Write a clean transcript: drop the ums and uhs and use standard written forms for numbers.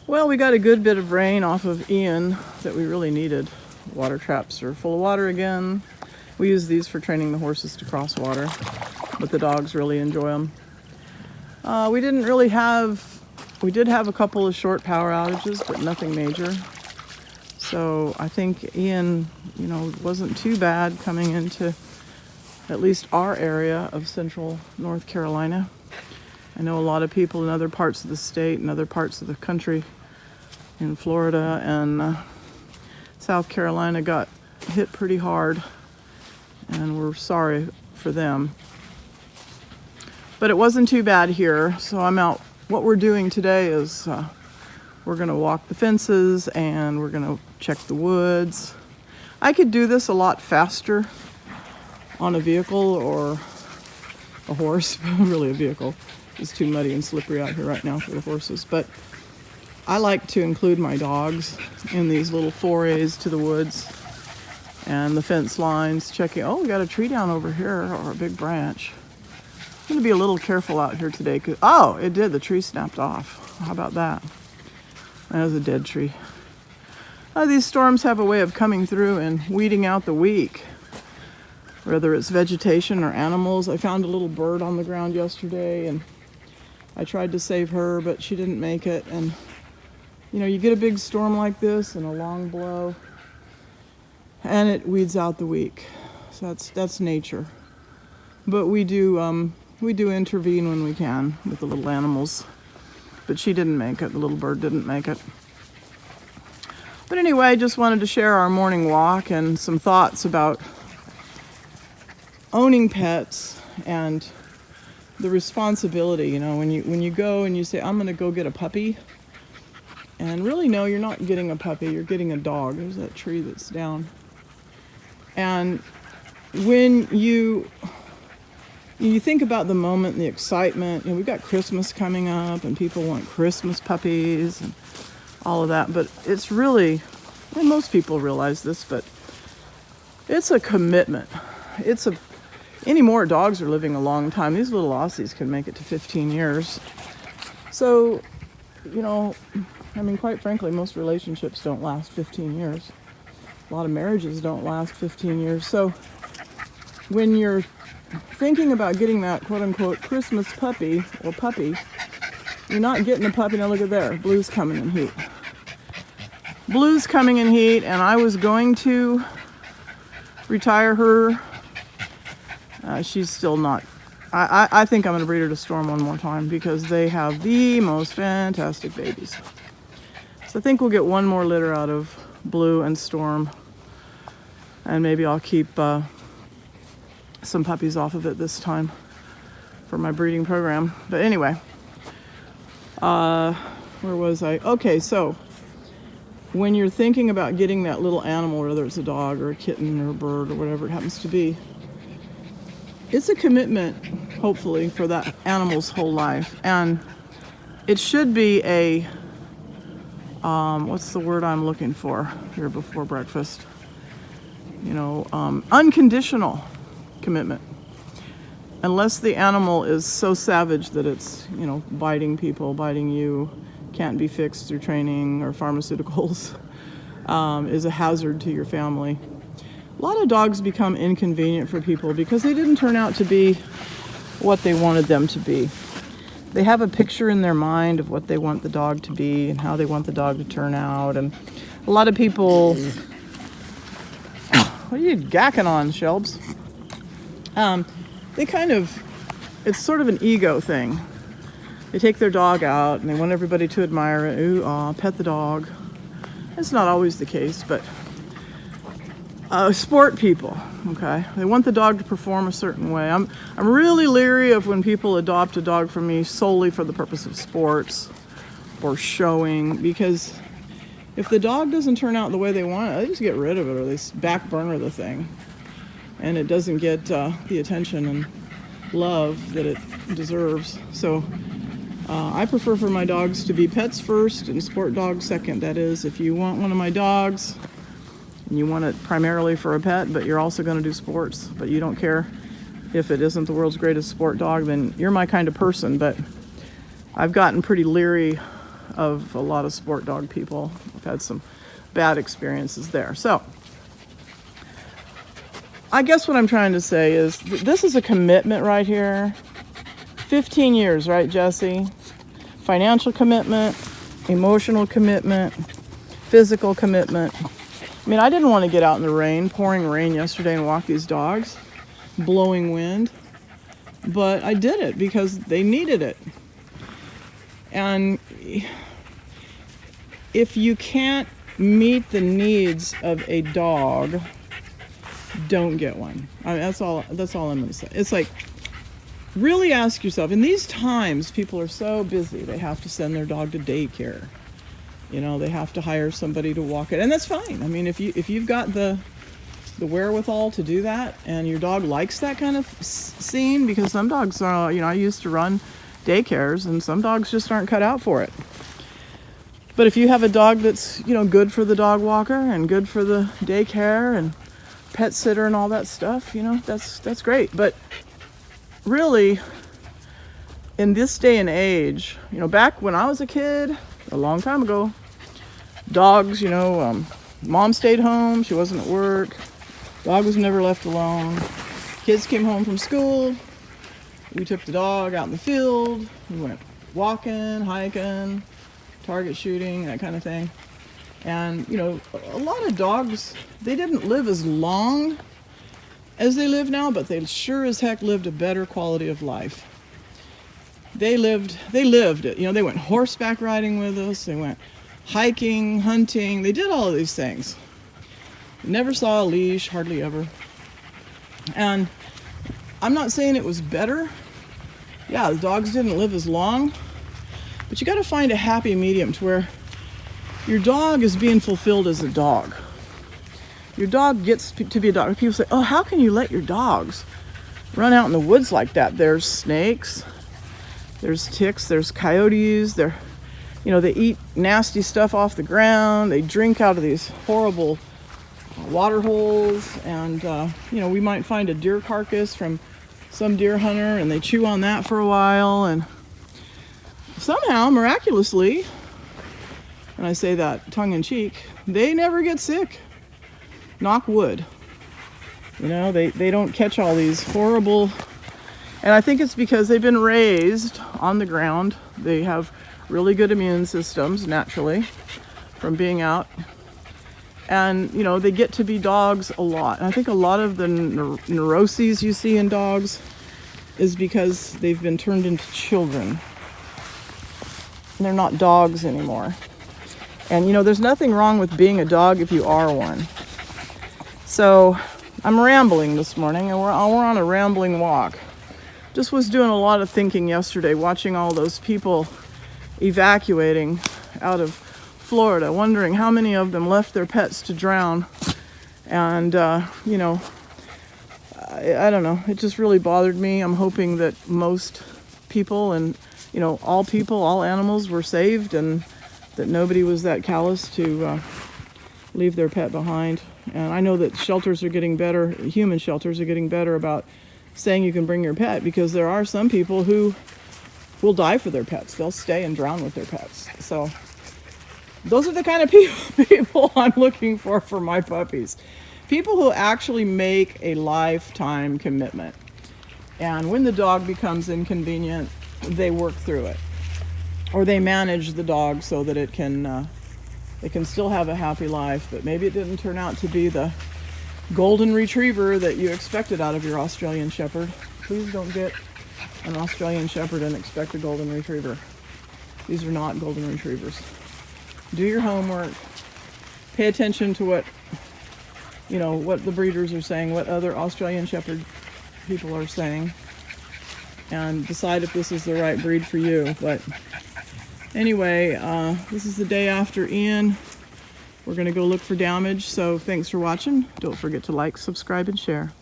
Well, we got a good bit of rain off of Ian that we really needed. Water traps are full of water again. We use these for training the horses to cross water, but the dogs really enjoy them. We did have a couple of short power outages, but nothing major. So I think Ian, wasn't too bad coming into at least our area of central North Carolina. I know a lot of people in other parts of the state and other parts of the country in Florida and South Carolina got hit pretty hard, and we're sorry for them. But it wasn't too bad here, so I'm out. What we're doing today is we're going to walk the fences and we're going to check the woods. I could do this a lot faster on a vehicle or a horse, really a vehicle. It's too muddy and slippery out here right now for the horses, but I like to include my dogs in these little forays to the woods and the fence lines, checking, oh, we got a tree down over here or a big branch. I'm going to be a little careful out here today. Oh, it did. The tree snapped off. How about that? That was a dead tree. These storms have a way of coming through and weeding out the weak, whether it's vegetation or animals. I found a little bird on the ground yesterday, and I tried to save her, but she didn't make it. And, you get a big storm like this and a long blow, and it weeds out the weak. So that's nature. But we do intervene when we can with the little animals. But she didn't make it. The little bird didn't make it. But anyway, I just wanted to share our morning walk and some thoughts about owning pets and the responsibility. When you go and you say, I'm going to go get a puppy, and really, no, you're not getting a puppy. You're getting a dog. There's that tree that's down. And when you think about the moment and the excitement, we've got Christmas coming up and people want Christmas puppies and all of that, but it's really, and most people realize this, but it's a commitment. Anymore dogs are living a long time. These little Aussies can make it to 15 years. So, quite frankly, most relationships don't last 15 years. A lot of marriages don't last 15 years. So when you're thinking about getting that quote-unquote Christmas puppy or puppy, you're not getting a puppy. Now look at there, Blue's coming in heat. Blue's coming in heat, and I was going to retire her. She's still not. I think I'm going to breed her to Storm one more time because they have the most fantastic babies. So I think we'll get one more litter out of Blue and Storm, and maybe I'll keep some puppies off of it this time for my breeding program. But anyway, where was I? Okay, so when you're thinking about getting that little animal, whether it's a dog or a kitten or a bird or whatever it happens to be, it's a commitment, hopefully, for that animal's whole life. And it should be a, what's the word I'm looking for here before breakfast? Unconditional commitment. Unless the animal is so savage that it's, biting people, biting you, can't be fixed through training or pharmaceuticals, is a hazard to your family. A lot of dogs become inconvenient for people because they didn't turn out to be what they wanted them to be. They have a picture in their mind of what they want the dog to be and how they want the dog to turn out. And a lot of people, what are you gacking on, Shelbs? It's sort of an ego thing. They take their dog out and they want everybody to admire it. Ooh, aw, pet the dog. It's not always the case, but sport people, okay? They want the dog to perform a certain way. I'm really leery of when people adopt a dog from me solely for the purpose of sports or showing, because if the dog doesn't turn out the way they want it, they just get rid of it or they back burner the thing, and it doesn't get the attention and love that it deserves. So I prefer for my dogs to be pets first and sport dogs second. That is, if you want one of my dogs and you want it primarily for a pet, but you're also going to do sports, but you don't care if it isn't the world's greatest sport dog, then you're my kind of person. But I've gotten pretty leery of a lot of sport dog people. I've had some bad experiences there. So I guess what I'm trying to say is this is a commitment right here. 15 years, right, Jesse? Financial commitment, emotional commitment, physical commitment. I mean, I didn't want to get out in the rain, pouring rain yesterday, and walk these dogs, blowing wind. But I did it because they needed it. And if you can't meet the needs of a dog, don't get one. I mean, that's all I'm going to say. It's like, really ask yourself, in these times, people are so busy, they have to send their dog to daycare. You know, they have to hire somebody to walk it, and that's fine. I mean, if you've got the wherewithal to do that, and your dog likes that kind of scene, because some dogs are, you know, I used to run daycares, and some dogs just aren't cut out for it. But if you have a dog that's, you know, good for the dog walker and good for the daycare and pet sitter and all that stuff, you know, that's great. But really, in this day and age, you know, back when I was a kid, a long time ago, dogs, you know, mom stayed home, she wasn't at work, dog was never left alone. Kids came home from school, we took the dog out in the field, we went walking, hiking, target shooting, that kind of thing. And, you know, a lot of dogs, they didn't live as long as they live now, but they sure as heck lived a better quality of life. They lived it. You know, they went horseback riding with us, they went hiking, hunting, they did all of these things. Never saw a leash, hardly ever. And I'm not saying it was better. Yeah, the dogs didn't live as long, but you got to find a happy medium to where your dog is being fulfilled as a dog. Your dog gets to be a dog. People say, oh, how can you let your dogs run out in the woods like that? There's snakes, there's ticks, there's coyotes, you know, they eat nasty stuff off the ground, they drink out of these horrible water holes, and you know, we might find a deer carcass from some deer hunter and they chew on that for a while, and somehow, miraculously, and I say that tongue-in-cheek, they never get sick. Knock wood. You know, they don't catch all these horrible, and I think it's because they've been raised on the ground. They have really good immune systems naturally from being out, and you know, they get to be dogs a lot. And I think a lot of the neuroses you see in dogs is because they've been turned into children. And they're not dogs anymore. And you know, there's nothing wrong with being a dog if you are one. So I'm rambling this morning, and we're on a rambling walk. Just was doing a lot of thinking yesterday, watching all those people evacuating out of Florida, wondering how many of them left their pets to drown. And you know, I don't know, it just really bothered me. I'm hoping that most people, and you know, all people, all animals were saved, and that nobody was that callous to leave their pet behind. And I know that shelters are getting better, human shelters are getting better about saying you can bring your pet, because there are some people who will die for their pets. They'll stay and drown with their pets. So those are the kind of people I'm looking for my puppies. People who actually make a lifetime commitment. And when the dog becomes inconvenient, they work through it. Or they manage the dog so that it can still have a happy life, but maybe it didn't turn out to be the golden retriever that you expected out of your Australian Shepherd. Please don't get an Australian Shepherd and expect a golden retriever. These are not golden retrievers. Do your homework. Pay attention to what the breeders are saying, what other Australian Shepherd people are saying, and decide if this is the right breed for you. But anyway, this is the day after Ian. We're going to go look for damage, so thanks for watching. Don't forget to like, subscribe, and share.